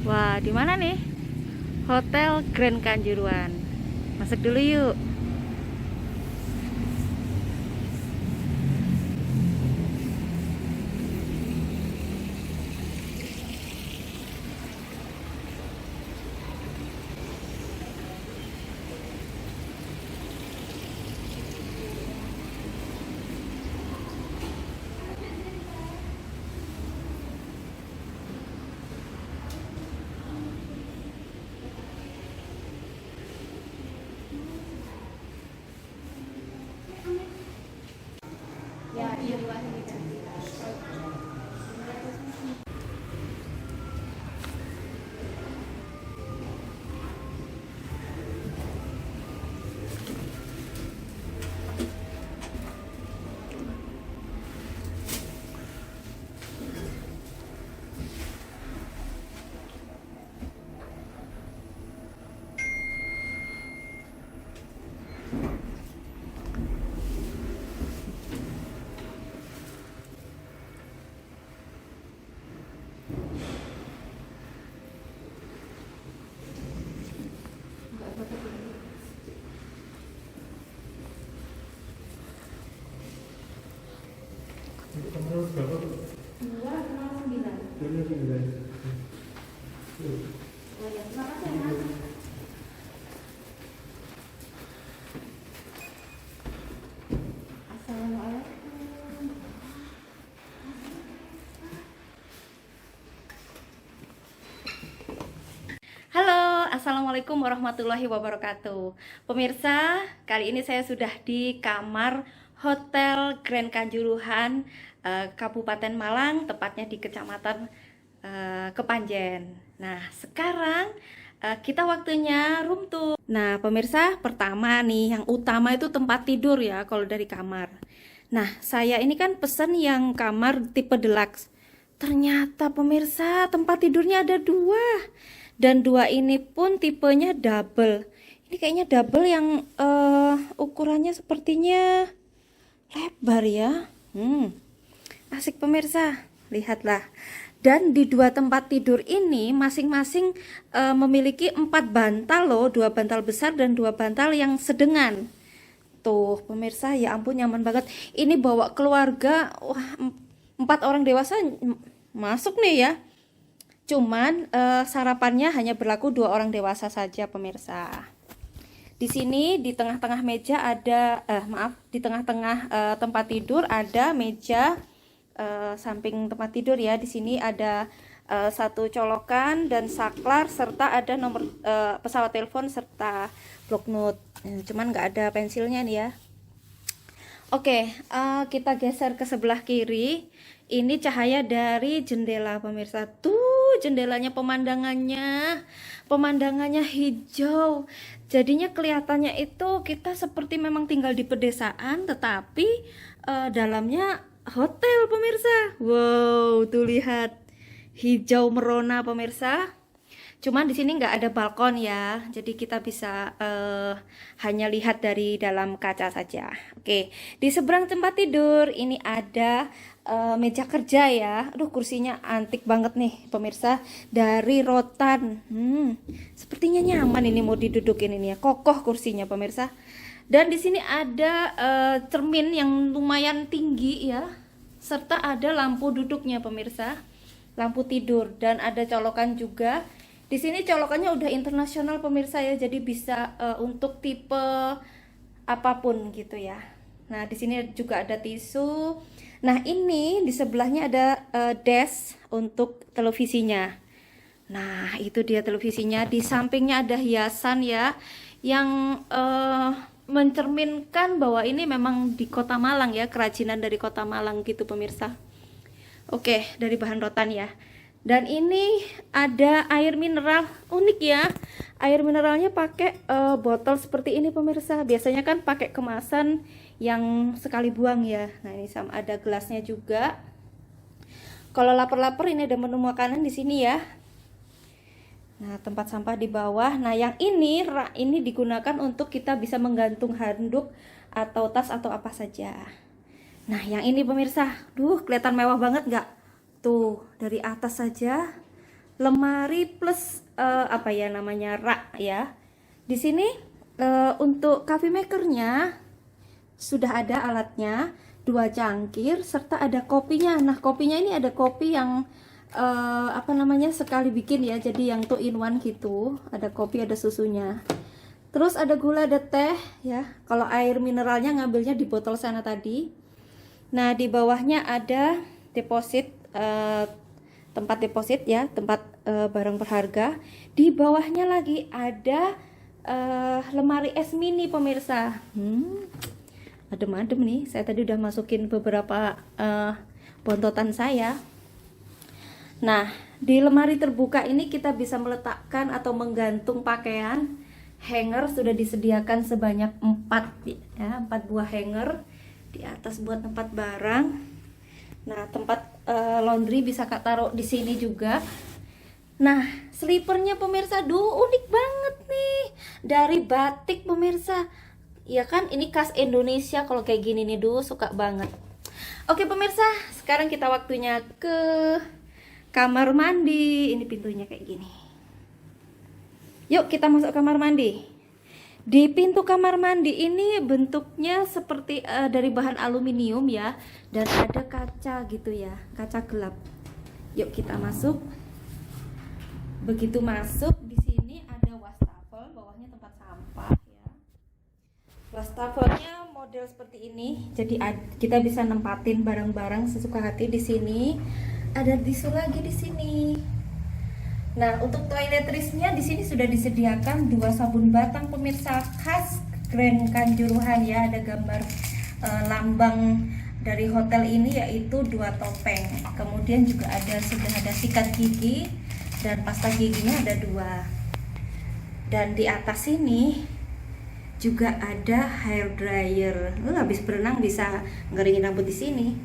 Wah, di mana nih? Hotel Grand Kanjuruhan. Masuk dulu yuk. Ya, iya luar. Untuk kamar berapa? 2,9. 2,9. Oh ya, terima kasih ya, Mas. Assalamualaikum. Halo, assalamualaikum warahmatullahi wabarakatuh. Pemirsa, kali ini saya sudah di kamar Hotel Grand Kanjuruhan, Kabupaten Malang, tepatnya di Kecamatan Kepanjen. Nah, sekarang kita waktunya room tour. Nah, pemirsa, pertama nih, yang utama itu tempat tidur ya, kalau dari kamar. Nah, saya ini kan pesen yang kamar tipe deluxe. Ternyata pemirsa, tempat tidurnya ada dua. Dan dua ini pun tipenya double. Ini kayaknya double yang ukurannya sepertinya lebar ya. Asik pemirsa, lihatlah. Dan di dua tempat tidur ini masing-masing memiliki 4 bantal loh, 2 bantal besar dan 2 bantal yang sedengan. Tuh pemirsa, ya ampun nyaman banget. Ini bawa keluarga, wah 4 orang dewasa masuk nih ya. Cuman sarapannya hanya berlaku 2 orang dewasa saja pemirsa. Di sini di tengah-tengah meja ada di tengah-tengah tempat tidur ada meja samping tempat tidur ya. Di sini ada satu colokan dan saklar serta ada nomor pesawat telepon serta blok note. Cuman nggak ada pensilnya nih ya. Oke, kita geser ke sebelah kiri. Ini cahaya dari jendela pemirsa. Tuh jendelanya, pemandangannya hijau. Jadinya kelihatannya itu kita seperti memang tinggal di pedesaan, tetapi dalamnya hotel pemirsa. Wow, tuh lihat hijau merona pemirsa. Cuman di sini nggak ada balkon ya, jadi kita bisa hanya lihat dari dalam kaca saja. Oke, di seberang tempat tidur ini ada meja kerja ya. Aduh, kursinya antik banget nih pemirsa, dari rotan. Sepertinya nyaman ini mau didudukin ini ya, kokoh kursinya pemirsa. Dan di sini ada cermin yang lumayan tinggi ya, serta ada lampu duduknya pemirsa, lampu tidur dan ada colokan juga. Di sini colokannya udah internasional pemirsa ya, jadi bisa untuk tipe apapun gitu ya. Nah, di sini juga ada tisu. Nah, ini di sebelahnya ada desk untuk televisinya. Nah, itu dia televisinya. Di sampingnya ada hiasan ya, yang mencerminkan bahwa ini memang di Kota Malang ya, kerajinan dari Kota Malang gitu pemirsa. Oke, dari bahan rotan ya. Dan ini ada air mineral, unik ya. Air mineralnya pakai botol seperti ini pemirsa. Biasanya kan pakai kemasan yang sekali buang ya. Nah, ini sama ada gelasnya juga. Kalau lapar-lapar ini ada menu makanan di sini ya. Nah, tempat sampah di bawah. Nah, yang ini rak ini digunakan untuk kita bisa menggantung handuk atau tas atau apa saja. Nah, yang ini pemirsa, duh kelihatan mewah banget nggak? Tuh, dari atas saja lemari plus apa ya namanya, rak ya. Di sini untuk coffee makernya sudah ada alatnya, 2 cangkir serta ada kopinya. Nah, kopinya ini ada kopi yang apa namanya, sekali bikin ya, jadi yang 2 in 1 gitu. Ada kopi, ada susunya. Terus ada gula, ada teh ya. Kalau air mineralnya ngambilnya di botol sana tadi. Nah, di bawahnya ada deposit, tempat deposit ya, tempat barang berharga. Di bawahnya lagi ada lemari es mini pemirsa. Adem-adem nih, saya tadi udah masukin beberapa bontotan saya. Nah, di lemari terbuka ini kita bisa meletakkan atau menggantung pakaian. Hanger sudah disediakan sebanyak 4 ya, 4 buah hanger di atas buat tempat barang. Nah, tempat laundry bisa Kak taruh di sini juga. Nah, slipernya pemirsa, unik banget nih, dari batik pemirsa. Ya kan, ini khas Indonesia kalau kayak gini nih, suka banget. Oke pemirsa, sekarang kita waktunya ke kamar mandi. Ini pintunya kayak gini. Yuk kita masuk kamar mandi. Di pintu kamar mandi ini bentuknya seperti dari bahan aluminium ya, dan ada kaca gitu ya, kaca gelap. Yuk kita masuk. Begitu masuk, di sini ada wastafel, bawahnya tempat sampah ya. Wastafelnya model seperti ini, jadi kita bisa nempatin barang-barang sesuka hati di sini. Ada tisu lagi di sini. Nah, untuk toiletrisnya di sini sudah disediakan 2 sabun batang pemirsa, khas Grand Kanjuruhan ya. Ada gambar lambang dari hotel ini, yaitu 2 topeng. Kemudian juga sudah ada sikat gigi dan pasta giginya ada 2. Dan di atas sini juga ada hair dryer. Habis berenang bisa ngeringin rambut di sini.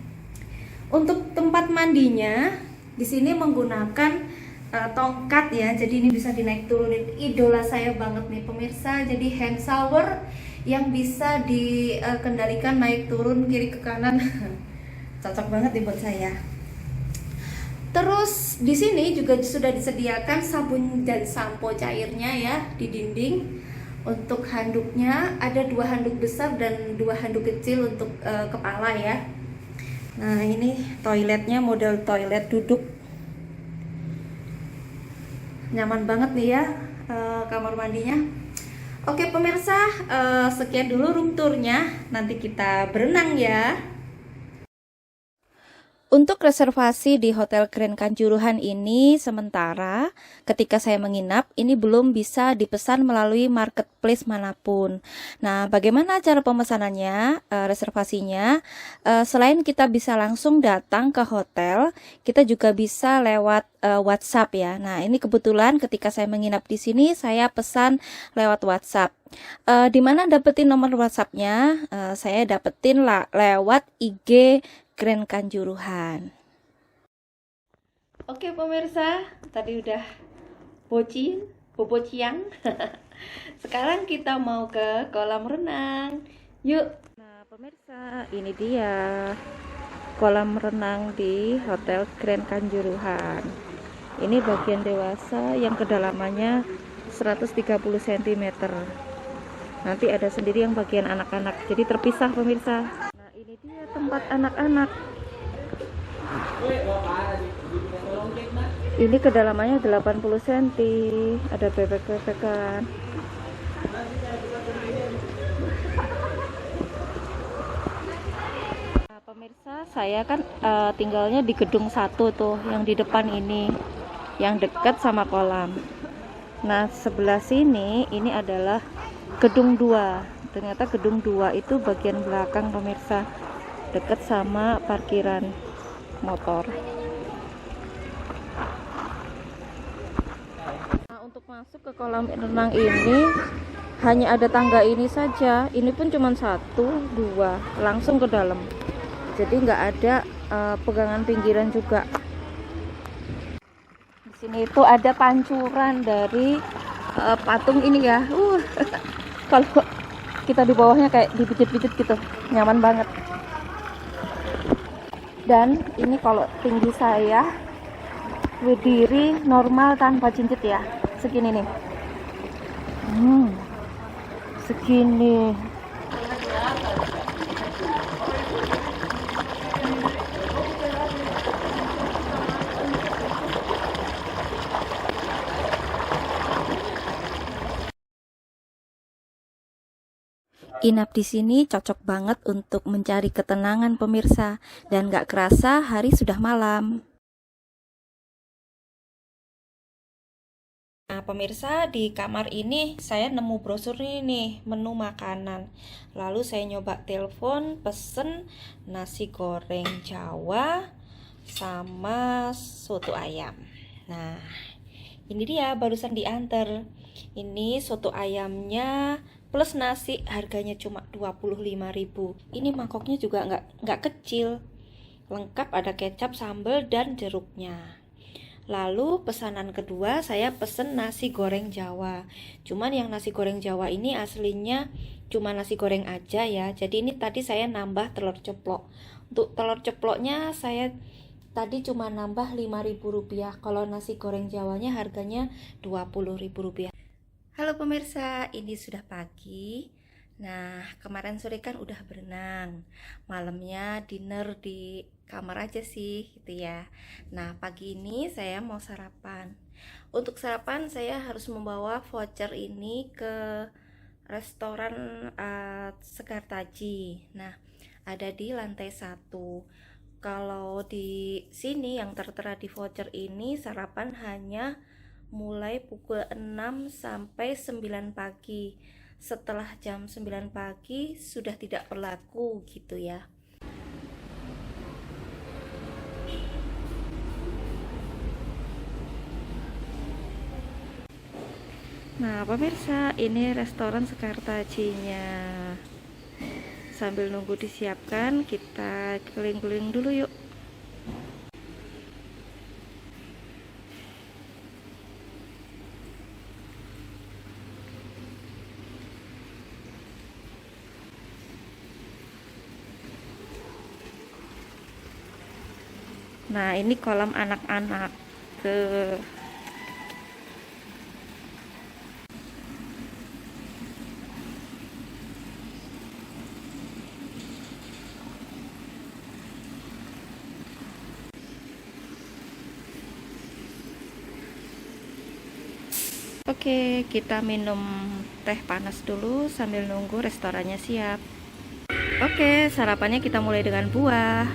Untuk tempat mandinya di sini menggunakan tongkat ya, jadi ini bisa dinaik turunin. Idola saya banget nih pemirsa, jadi hand shower yang bisa dikendalikan naik turun kiri ke kanan. Cocok banget nih buat saya. Terus di sini juga sudah disediakan sabun dan sampo cairnya ya di dinding. Untuk handuknya ada 2 handuk besar dan 2 handuk kecil untuk kepala ya. Nah, ini toiletnya model toilet duduk. Nyaman banget nih ya kamar mandinya. Oke pemirsa, sekian dulu room tournya. Nanti kita berenang ya. Untuk reservasi di Hotel Grand Kanjuruhan ini sementara ketika saya menginap ini belum bisa dipesan melalui marketplace manapun. Nah, bagaimana cara pemesanannya, reservasinya? Selain kita bisa langsung datang ke hotel, kita juga bisa lewat WhatsApp ya. Nah, ini kebetulan ketika saya menginap di sini saya pesan lewat WhatsApp. Di mana dapetin nomor WhatsAppnya? Saya dapetin lewat IG Grand Kanjuruhan. Oke pemirsa, tadi udah bobocian. Sekarang kita mau ke kolam renang. Yuk. Nah pemirsa, ini dia kolam renang di Hotel Grand Kanjuruhan. Ini bagian dewasa yang kedalamannya 130 cm. Nanti ada sendiri yang bagian anak-anak, jadi terpisah pemirsa. Nah ini dia tempat anak-anak. Ini kedalamannya 80 cm. Ada bebek-bebekan. Nah pemirsa, saya kan tinggalnya di gedung 1 tuh, yang di depan ini, yang dekat sama kolam. Nah sebelah sini ini adalah gedung 2. Ternyata gedung 2 itu bagian belakang pemirsa, dekat sama parkiran motor. Nah, untuk masuk ke kolam renang ini hanya ada tangga ini saja. Ini pun cuma 1, 2 langsung ke dalam. Jadi nggak ada pegangan pinggiran juga. Di sini itu ada pancuran dari patung ini ya. Kalau kita di bawahnya kayak dipijit-pijit gitu, nyaman banget. Dan ini kalau tinggi saya Widiri normal tanpa cincit ya. Segini nih. Segini. Inap di sini cocok banget untuk mencari ketenangan pemirsa, dan gak kerasa hari sudah malam. Nah pemirsa, di kamar ini saya nemu brosur ini, menu makanan. Lalu saya nyoba telepon, pesen nasi goreng Jawa sama soto ayam. Nah ini dia barusan diantar. Ini soto ayamnya plus nasi, harganya cuma 25.000. Ini mangkoknya juga nggak kecil, lengkap, ada kecap, sambal, dan jeruknya. Lalu pesanan kedua saya pesen nasi goreng Jawa. Cuman yang nasi goreng Jawa ini aslinya cuma nasi goreng aja ya. Jadi ini tadi saya nambah telur ceplok. Untuk telur ceploknya saya tadi cuma nambah Rp5.000. Kalau nasi goreng Jawanya harganya Rp20.000. Halo pemirsa, ini sudah pagi. Nah, kemarin sore kan udah berenang. Malamnya dinner di kamar aja sih, gitu ya. Nah, pagi ini saya mau sarapan. Untuk sarapan saya harus membawa voucher ini ke restoran Sekartaji. Nah, ada di lantai 1. Kalau di sini yang tertera di voucher ini sarapan hanya mulai pukul 6 sampai 9 pagi. Setelah jam 9 pagi sudah tidak berlaku gitu ya. Nah pemirsa, ini restoran Sekartajinya. Sambil nunggu disiapkan, kita keliling-keliling dulu yuk. Nah ini kolam anak-anak. Oke, kita minum teh panas dulu sambil nunggu restorannya siap. Oke, sarapannya kita mulai dengan buah.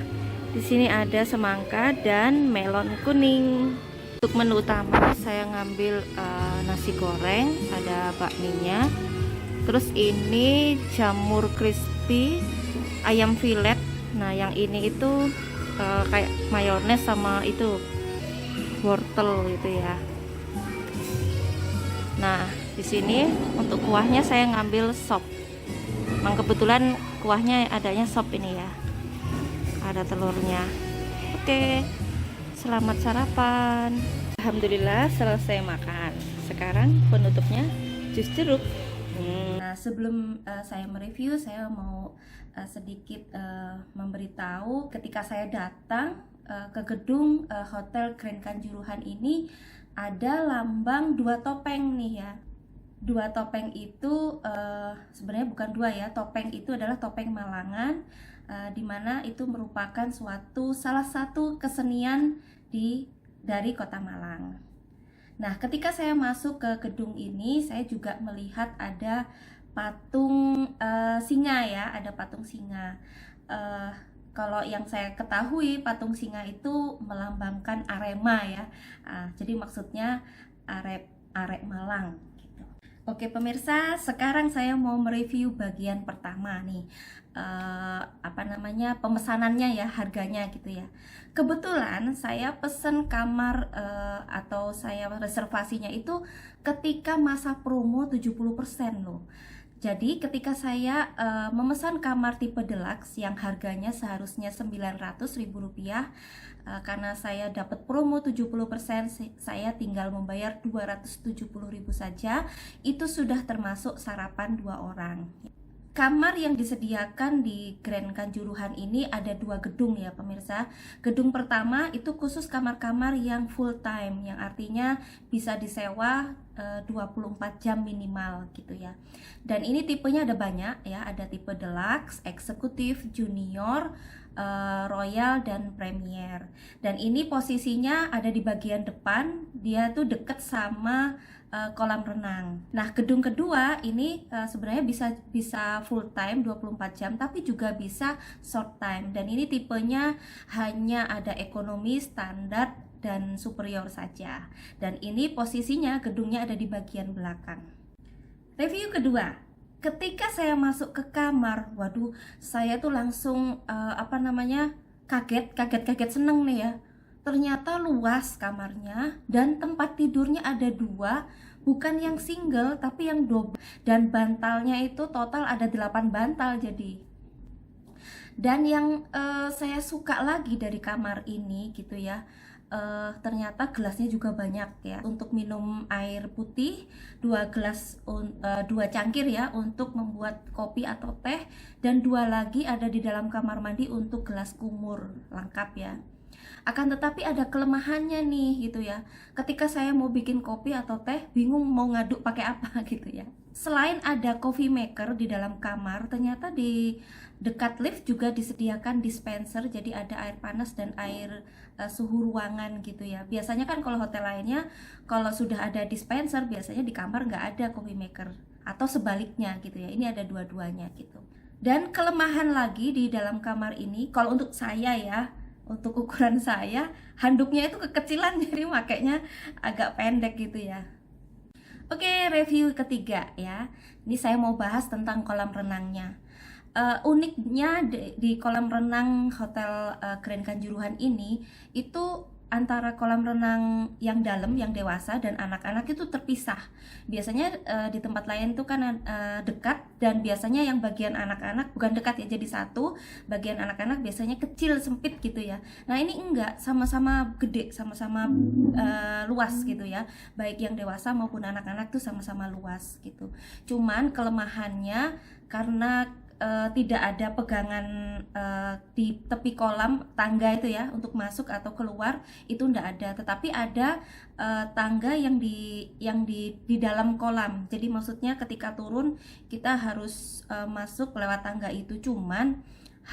Di sini ada semangka dan melon kuning. Untuk menu utama saya ngambil nasi goreng, ada bakminya. Terus ini jamur crispy, ayam filet. Nah, yang ini itu kayak mayones sama itu wortel gitu ya. Nah, di sini untuk kuahnya saya ngambil sop. Memang kebetulan kuahnya adanya sop ini ya. Ada telurnya. Oke, selamat sarapan. Alhamdulillah selesai makan. Sekarang penutupnya jus jeruk. Nah, sebelum saya mereview, saya mau sedikit memberitahu ketika saya datang ke gedung Hotel Grand Kanjuruhan ini ada lambang 2 topeng nih ya. 2 topeng itu sebenarnya bukan 2 ya. Topeng itu adalah topeng Malangan, dimana itu merupakan salah satu kesenian dari Kota Malang. Nah, ketika saya masuk ke gedung ini, saya juga melihat ada patung singa ya, ada patung singa. Kalau yang saya ketahui, patung singa itu melambangkan Arema ya. Jadi maksudnya arek Malang. Oke pemirsa, sekarang saya mau mereview bagian pertama nih, pemesanannya ya, harganya gitu ya. Kebetulan saya pesen kamar atau saya reservasinya itu ketika masa promo 70% loh. Jadi ketika saya memesan kamar tipe deluxe yang harganya seharusnya Rp900.000, karena saya dapat promo 70%, saya tinggal membayar Rp270.000 saja. Itu sudah termasuk sarapan 2 orang. Kamar yang disediakan di Grand Kanjuruhan ini ada 2 gedung ya pemirsa. Gedung pertama itu khusus kamar-kamar yang full time, yang artinya bisa disewa 24 jam minimal gitu ya. Dan ini tipenya ada banyak ya, ada tipe deluxe, eksekutif, junior, royal, dan premier. Dan ini posisinya ada di bagian depan, dia tuh deket sama kolam renang. Nah, gedung kedua ini sebenarnya bisa full time 24 jam tapi juga bisa short time. Dan ini tipenya hanya ada ekonomi, standar, dan superior saja. Dan ini posisinya gedungnya ada di bagian belakang. Review kedua, ketika saya masuk ke kamar, waduh, saya tuh langsung kaget seneng nih ya. Ternyata luas kamarnya dan tempat tidurnya ada 2, bukan yang single tapi yang double, dan bantalnya itu total ada 8 bantal jadi. Dan yang saya suka lagi dari kamar ini gitu ya, ternyata gelasnya juga banyak ya, untuk minum air putih 2 gelas, 2 cangkir ya untuk membuat kopi atau teh, dan 2 lagi ada di dalam kamar mandi untuk gelas kumur, lengkap ya. Akan tetapi ada kelemahannya nih gitu ya. Ketika saya mau bikin kopi atau teh, bingung mau ngaduk pakai apa gitu ya. Selain ada coffee maker di dalam kamar, ternyata di dekat lift juga disediakan dispenser, jadi ada air panas dan air suhu ruangan gitu ya. Biasanya kan kalau hotel lainnya, kalau sudah ada dispenser, biasanya di kamar nggak ada coffee maker, atau sebaliknya gitu ya. Ini ada dua-duanya gitu. Dan kelemahan lagi di dalam kamar ini, kalau untuk saya ya, untuk ukuran saya, handuknya itu kekecilan jadi makanya agak pendek gitu ya. Oke, review ketiga ya. Ini saya mau bahas tentang kolam renangnya. Uniknya di kolam renang Hotel Grand Kanjuruhan ini itu antara kolam renang yang dalam, yang dewasa, dan anak-anak itu terpisah. Biasanya di tempat lain tuh kan dekat, dan biasanya yang bagian anak-anak bukan dekat ya, jadi satu, bagian anak-anak biasanya kecil, sempit gitu ya. Nah ini enggak, sama-sama gede, sama-sama luas gitu ya. Baik yang dewasa maupun anak-anak tuh sama-sama luas gitu. Cuman kelemahannya karena tidak ada pegangan di tepi kolam, tangga itu ya untuk masuk atau keluar itu enggak ada, tetapi ada tangga yang di dalam kolam. Jadi maksudnya ketika turun kita harus masuk lewat tangga itu, cuman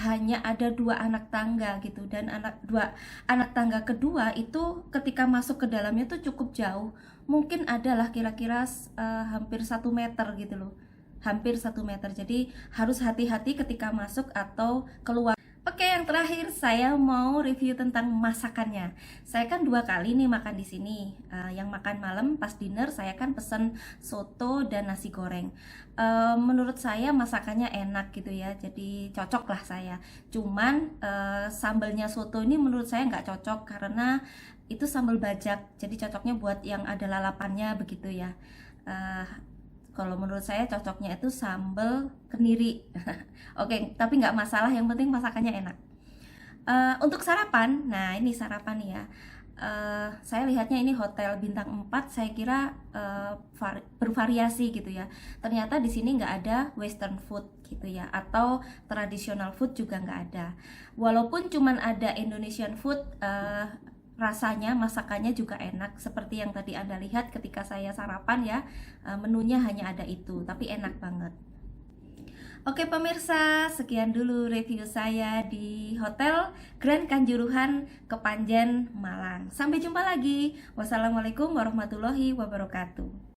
hanya ada 2 anak tangga gitu, dan dua anak tangga kedua itu ketika masuk ke dalamnya tuh cukup jauh, mungkin adalah kira-kira hampir 1 meter gitu loh, hampir 1 meter. Jadi harus hati-hati ketika masuk atau keluar. Oke, yang terakhir saya mau review tentang masakannya. Saya kan 2 kali nih makan di sini. Yang makan malam pas dinner saya kan pesen soto dan nasi goreng. Menurut saya masakannya enak gitu ya, jadi cocok lah saya. Cuman sambalnya soto ini menurut saya nggak cocok karena itu sambal bajak. Jadi cocoknya buat yang ada lalapannya begitu ya. Kalau menurut saya cocoknya itu sambal kemiri. Oke, tapi nggak masalah, yang penting masakannya enak. Untuk sarapan, nah ini sarapan ya. Saya lihatnya ini hotel bintang 4, saya kira bervariasi gitu ya. Ternyata di sini nggak ada western food gitu ya, atau traditional food juga nggak ada. Walaupun cuman ada Indonesian food, rasanya masakannya juga enak seperti yang tadi Anda lihat ketika saya sarapan ya. Menunya hanya ada itu, tapi enak banget. Oke pemirsa, sekian dulu review saya di Hotel Grand Kanjuruhan Kepanjen, Malang. Sampai jumpa lagi. Wassalamualaikum warahmatullahi wabarakatuh.